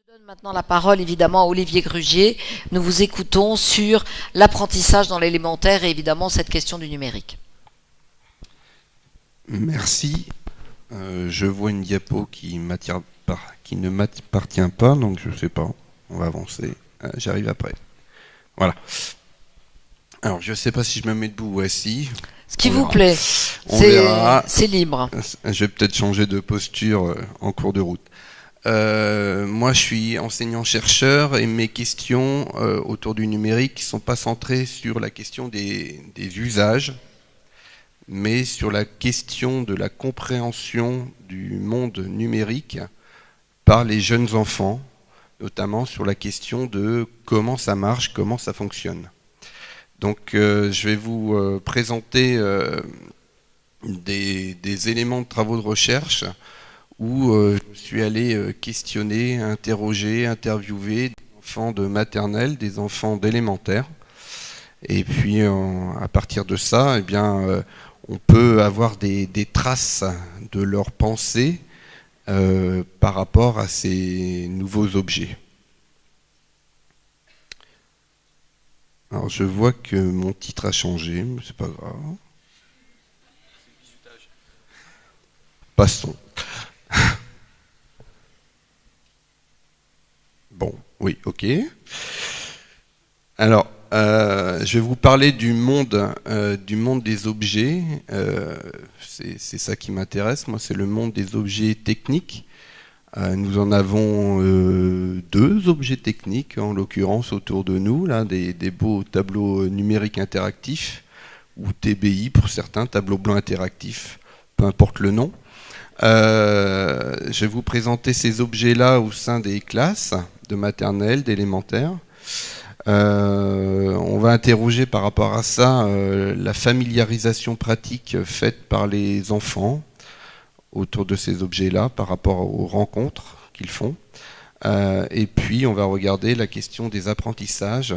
Je donne maintenant la parole évidemment à Olivier Grugier. Nous vous écoutons sur l'apprentissage dans l'élémentaire et évidemment cette question du numérique. Merci. Je vois une diapo qui ne m'appartient pas, donc je ne sais pas. On va avancer. J'arrive après. Voilà. Alors, je ne sais pas si je me mets debout ou assis. Ce qui vous plaît, c'est libre. Je vais peut-être changer de posture en cours de route. Moi, je suis enseignant-chercheur et mes questions autour du numérique ne sont pas centrées sur la question des usages, mais sur la question de la compréhension du monde numérique par les jeunes enfants, notamment sur la question de comment ça marche, comment ça fonctionne. Donc je vais vous présenter des éléments de travaux de recherche où je suis allé questionner, interroger, interviewer des enfants de maternelle, des enfants d'élémentaire. Et puis à partir de ça, eh bien, on peut avoir des traces de leurs pensées par rapport à ces nouveaux objets. Alors je vois que mon titre a changé, mais c'est pas grave. Passons. Bon, oui, ok. Alors, je vais vous parler du monde des objets. C'est ça qui m'intéresse. Moi, c'est le monde des objets techniques. Nous en avons deux objets techniques, en l'occurrence, autour de nous, là, des beaux tableaux numériques interactifs, ou TBI pour certains, tableaux blancs interactifs, peu importe le nom. Je vais vous présenter ces objets-là au sein des classes de maternelle, d'élémentaire. On va interroger par rapport à ça la familiarisation pratique faite par les enfants autour de ces objets-là par rapport aux rencontres qu'ils font. Et puis, on va regarder la question des apprentissages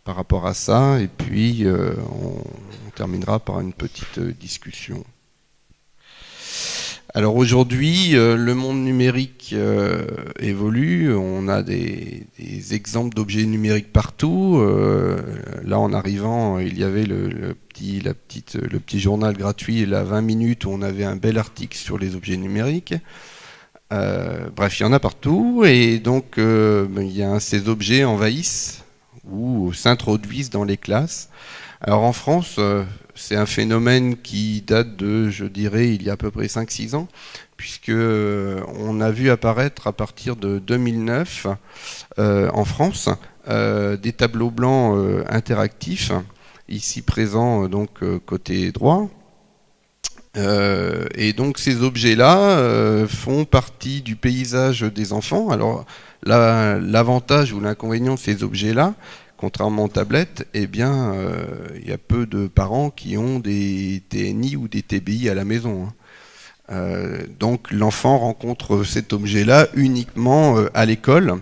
par rapport à ça. Et puis, on terminera par une petite discussion. Alors aujourd'hui, le monde numérique évolue. On a des exemples d'objets numériques partout. Là, en arrivant, il y avait le petit journal gratuit, là, 20 minutes, où on avait un bel article sur les objets numériques. Bref, il y en a partout. Et donc, ces objets envahissent ou s'introduisent dans les classes. Alors en France, c'est un phénomène qui date de, je dirais, il y a à peu près 5-6 ans, puisque on a vu apparaître à partir de 2009 en France des tableaux blancs interactifs, ici présents donc côté droit. Et donc ces objets-là font partie du paysage des enfants. Alors l'avantage ou l'inconvénient de ces objets-là, contrairement aux tablettes, eh bien, il y a peu de parents qui ont des TNI ou des TBI à la maison. Donc l'enfant rencontre cet objet-là uniquement à l'école,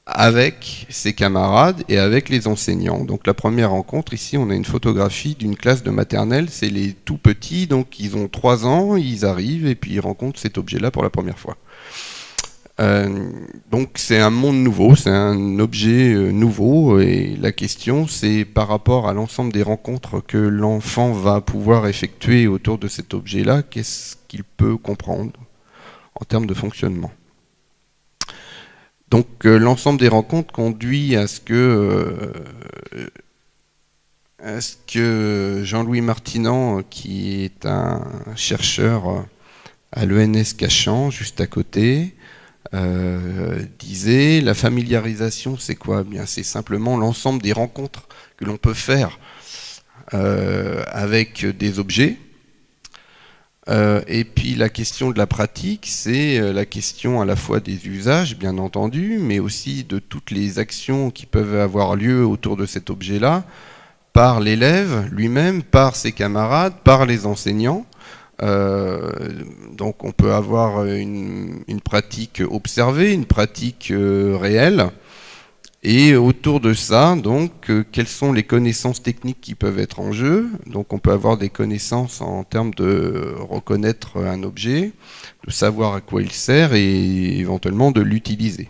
avec ses camarades et avec les enseignants. Donc la première rencontre, ici on a une photographie d'une classe de maternelle, c'est les tout petits, donc ils ont 3 ans, ils arrivent et puis ils rencontrent cet objet-là pour la première fois. Donc c'est un monde nouveau, c'est un objet nouveau, et la question c'est par rapport à l'ensemble des rencontres que l'enfant va pouvoir effectuer autour de cet objet-là, qu'est-ce qu'il peut comprendre en termes de fonctionnement. Donc l'ensemble des rencontres conduit à ce que Jean-Louis Martinand, qui est un chercheur à l'ENS Cachan, juste à côté, disait la familiarisation, c'est quoi ? Bien, c'est simplement l'ensemble des rencontres que l'on peut faire avec des objets. Et puis la question de la pratique, c'est la question à la fois des usages, bien entendu, mais aussi de toutes les actions qui peuvent avoir lieu autour de cet objet-là, par l'élève lui-même, par ses camarades, par les enseignants. Donc on peut avoir une pratique observée, une pratique réelle, et autour de ça, donc, quelles sont les connaissances techniques qui peuvent être en jeu. Donc on peut avoir des connaissances en termes de reconnaître un objet, de savoir à quoi il sert et éventuellement de l'utiliser.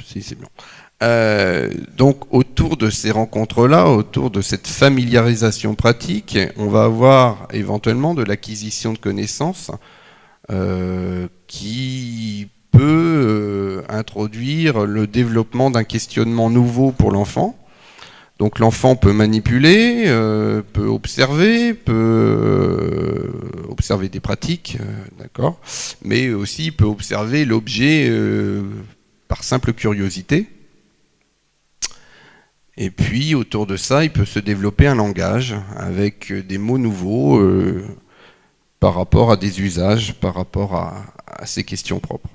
si c'est bon. Donc autour de ces rencontres-là, autour de cette familiarisation pratique, on va avoir éventuellement de l'acquisition de connaissances qui peut introduire le développement d'un questionnement nouveau pour l'enfant. Donc l'enfant peut manipuler, peut observer des pratiques, d'accord, mais aussi peut observer l'objet par simple curiosité. Et puis autour de ça, il peut se développer un langage avec des mots nouveaux par rapport à des usages, par rapport à ses questions propres.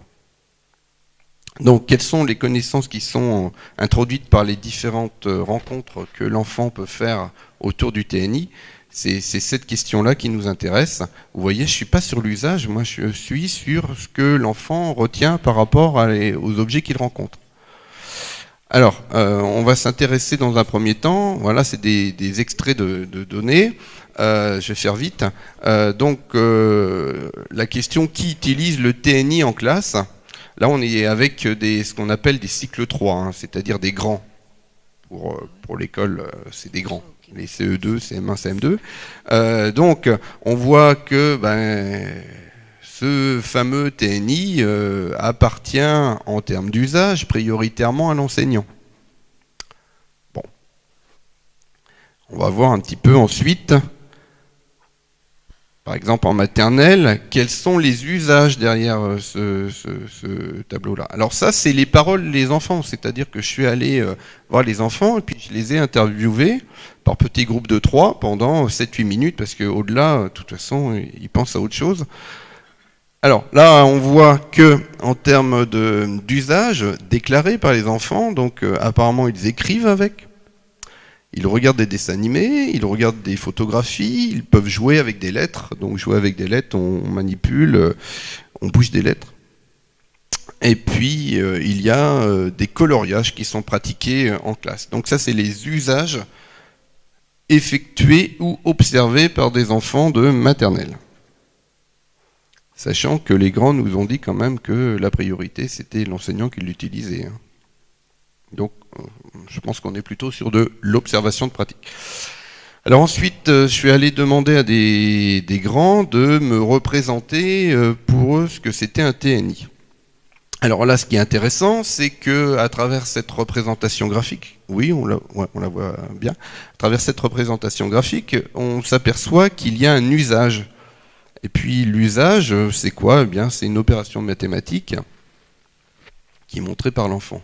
Donc, quelles sont les connaissances qui sont introduites par les différentes rencontres que l'enfant peut faire autour du TNI? C'est cette question-là qui nous intéresse. Vous voyez, je ne suis pas sur l'usage, moi je suis sur ce que l'enfant retient par rapport aux objets qu'il rencontre. Alors, on va s'intéresser dans un premier temps, voilà, c'est des extraits de données. Je vais faire vite. Donc, la question qui utilise le TNI en classe? Là, on est avec ce qu'on appelle des cycles 3, hein, c'est-à-dire des grands. Pour l'école, c'est des grands. Les CE2, CM1, CM2. Donc, on voit que ce fameux TNI appartient, en termes d'usage, prioritairement à l'enseignant. Bon. On va voir un petit peu ensuite... Par exemple, en maternelle, quels sont les usages derrière ce tableau-là? Alors ça, c'est les paroles des enfants, c'est-à-dire que je suis allé voir les enfants et puis je les ai interviewés par petits groupes de 3 pendant 7-8 minutes, parce qu'au-delà, de toute façon, ils pensent à autre chose. Alors là, on voit que en termes d'usage déclaré par les enfants, donc apparemment ils écrivent avec. Ils regardent des dessins animés, ils regardent des photographies, ils peuvent jouer avec des lettres. Donc jouer avec des lettres, on manipule, on bouge des lettres. Et puis il y a des coloriages qui sont pratiqués en classe. Donc ça, c'est les usages effectués ou observés par des enfants de maternelle. Sachant que les grands nous ont dit quand même que la priorité, c'était l'enseignant qui l'utilisait. Donc, je pense qu'on est plutôt sur de l'observation de pratique. Alors ensuite, je suis allé demander à des grands de me représenter pour eux ce que c'était un TNI. Alors là, ce qui est intéressant, c'est que à travers cette représentation graphique, oui, on la voit bien, à travers cette représentation graphique, on s'aperçoit qu'il y a un usage. Et puis l'usage, c'est quoi? Eh bien, c'est une opération mathématique qui est montrée par l'enfant.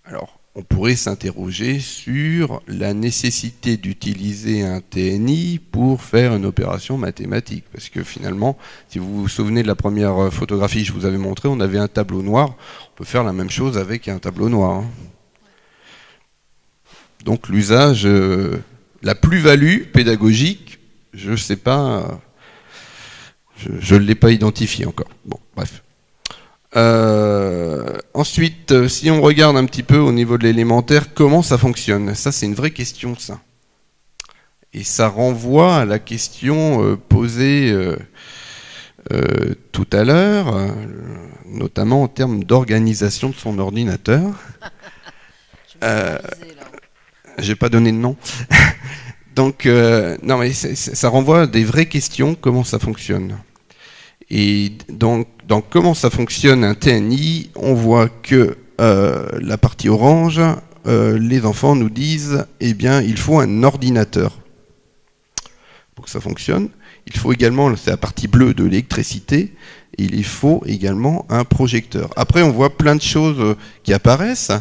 Alors, on pourrait s'interroger sur la nécessité d'utiliser un TNI pour faire une opération mathématique. Parce que finalement, si vous vous souvenez de la première photographie que je vous avais montrée, on avait un tableau noir. On peut faire la même chose avec un tableau noir. Donc l'usage, la plus-value pédagogique, je ne sais pas, je ne l'ai pas identifié encore. Bon, bref. Ensuite, si on regarde un petit peu au niveau de l'élémentaire, comment ça fonctionne? Ça, c'est une vraie question, ça. Et ça renvoie à la question posée tout à l'heure, notamment en termes d'organisation de son ordinateur. J'ai pas donné de nom. Donc, non, mais ça renvoie à des vraies questions, comment ça fonctionne. Et donc, dans comment ça fonctionne un TNI, on voit que la partie orange, les enfants nous disent, eh bien, il faut un ordinateur pour que ça fonctionne. Il faut également, c'est la partie bleue de l'électricité, et il faut également un projecteur. Après, on voit plein de choses qui apparaissent.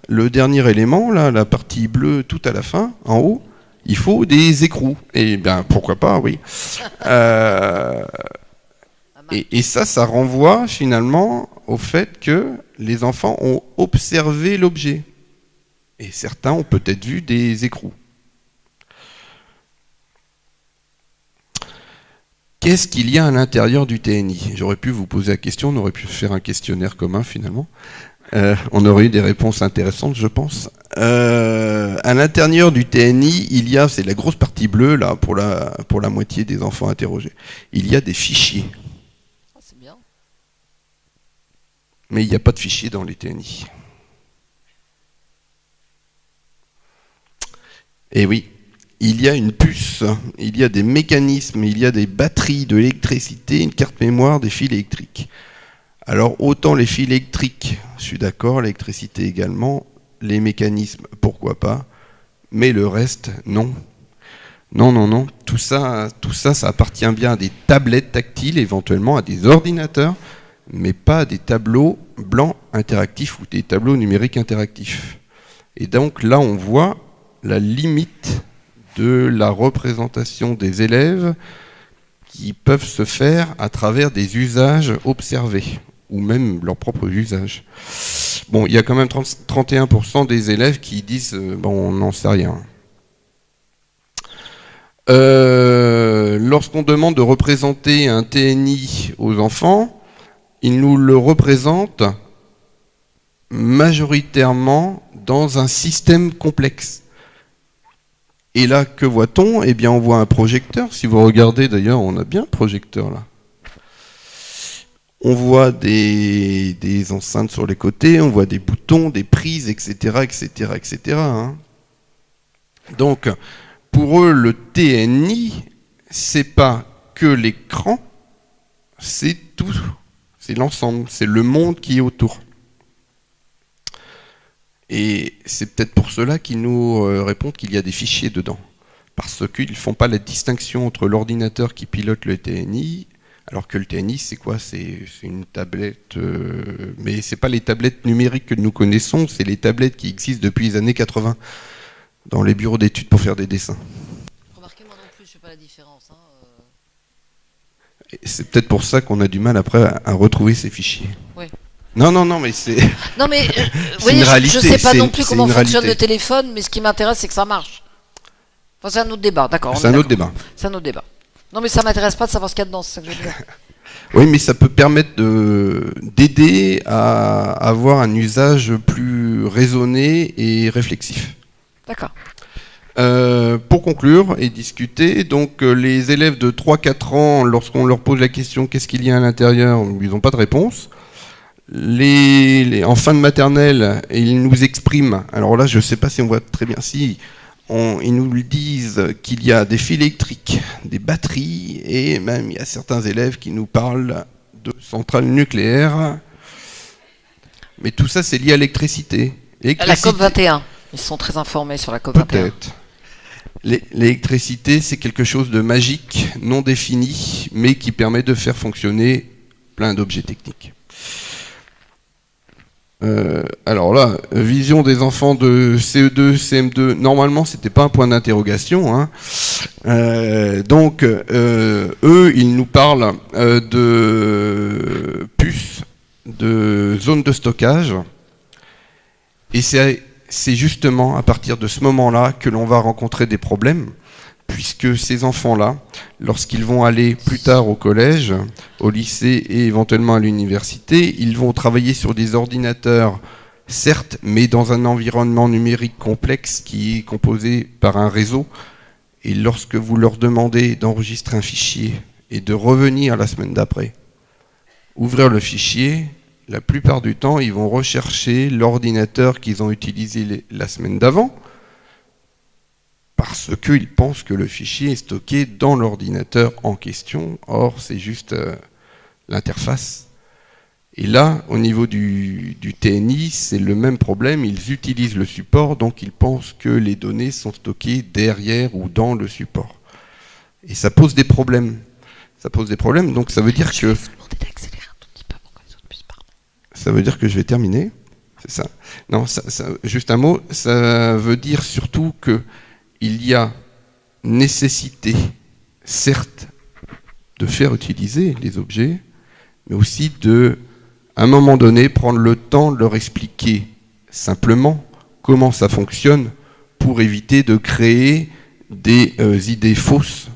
Le dernier élément, là, la partie bleue tout à la fin, en haut, il faut des écrous. Et bien, pourquoi pas, oui. Et ça renvoie finalement au fait que les enfants ont observé l'objet. Et certains ont peut-être vu des écrous. Qu'est-ce qu'il y a à l'intérieur du TNI? J'aurais pu vous poser la question, on aurait pu faire un questionnaire commun finalement. On aurait eu des réponses intéressantes, je pense. À l'intérieur du TNI, il y a, c'est la grosse partie bleue là pour la moitié des enfants interrogés. Il y a des fichiers. C'est bien. Mais il n'y a pas de fichiers dans les TNI. Et oui, il y a une puce, il y a des mécanismes, il y a des batteries, de l'électricité, une carte mémoire, des fils électriques. Alors autant les fils électriques, je suis d'accord, l'électricité également, les mécanismes, pourquoi pas, mais le reste, non. Non. Tout ça, ça appartient bien à des tablettes tactiles, éventuellement à des ordinateurs, mais pas à des tableaux blancs interactifs ou des tableaux numériques interactifs. Et donc là, on voit la limite de la représentation des élèves qui peuvent se faire à travers des usages observés, ou même leurs propres usages. Bon, il y a quand même 31% des élèves qui disent bon, on n'en sait rien. Lorsqu'on demande de représenter un TNI aux enfants, ils nous le représentent majoritairement dans un système complexe. Et là, que voit-on ? Eh bien, on voit un projecteur. Si vous regardez, d'ailleurs, on a bien un projecteur là. On voit des enceintes sur les côtés, on voit des boutons, des prises, etc., hein. Donc, pour eux, le TNI, c'est pas que l'écran, c'est tout, c'est l'ensemble, c'est le monde qui est autour. Et c'est peut-être pour cela qu'ils nous répondent qu'il y a des fichiers dedans. Parce qu'ils ne font pas la distinction entre l'ordinateur qui pilote le TNI, alors que le TNI, c'est quoi ? C'est une tablette, mais c'est pas les tablettes numériques que nous connaissons, c'est les tablettes qui existent depuis les années 80 dans les bureaux d'études pour faire des dessins. Remarquez, moi non plus, je ne fais pas la différence. Et c'est peut-être pour ça qu'on a du mal après à retrouver ces fichiers. Oui. Non, mais c'est... Non, mais vous voyez, une réalité, je ne sais pas non plus comment fonctionne réalité. le téléphone, mais ce qui m'intéresse, c'est que ça marche. Enfin, c'est un autre débat, d'accord. C'est un autre débat. C'est un autre débat. Non, mais ça ne m'intéresse pas de savoir ce qu'il y a dedans, c'est ça que je veux dire. Oui, mais ça peut permettre d'aider à avoir un usage plus raisonné et réflexif. D'accord. Pour conclure et discuter, donc les élèves de 3-4 ans, lorsqu'on leur pose la question qu'est-ce qu'il y a à l'intérieur, ils n'ont pas de réponse. En fin de maternelle, ils nous expriment, alors là je ne sais pas si on voit très bien, si ils nous disent qu'il y a des fils électriques, des batteries, et même il y a certains élèves qui nous parlent de centrales nucléaires. Mais tout ça c'est lié à l'électricité. La COP21, ils sont très informés sur la COP21. Peut-être. L'électricité c'est quelque chose de magique, non défini, mais qui permet de faire fonctionner plein d'objets techniques. Alors là, vision des enfants de CE2, CM2, normalement c'était pas un point d'interrogation, hein. Donc eux, ils nous parlent de puces, de zones de stockage, et c'est justement à partir de ce moment-là que l'on va rencontrer des problèmes, puisque ces enfants-là, lorsqu'ils vont aller plus tard au collège, au lycée et éventuellement à l'université, ils vont travailler sur des ordinateurs, certes, mais dans un environnement numérique complexe qui est composé par un réseau. Et lorsque vous leur demandez d'enregistrer un fichier et de revenir la semaine d'après, ouvrir le fichier, la plupart du temps, ils vont rechercher l'ordinateur qu'ils ont utilisé la semaine d'avant, parce qu'ils pensent que le fichier est stocké dans l'ordinateur en question. Or, c'est juste l'interface. Et là, au niveau du TNI, c'est le même problème. Ils utilisent le support, donc ils pensent que les données sont stockées derrière ou dans le support. Et ça pose des problèmes. Ça pose des problèmes, donc ça veut dire que... Ça veut dire que je vais terminer. C'est ça. Non, juste un mot. Ça veut dire surtout que il y a nécessité, certes, de faire utiliser les objets, mais aussi de, à un moment donné, prendre le temps de leur expliquer simplement comment ça fonctionne pour éviter de créer des idées fausses.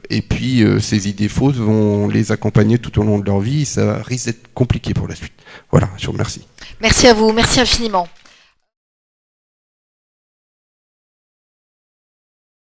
Et puis, ces idées fausses vont les accompagner tout au long de leur vie et ça risque d'être compliqué pour la suite. Voilà, je vous remercie. Merci à vous, merci infiniment.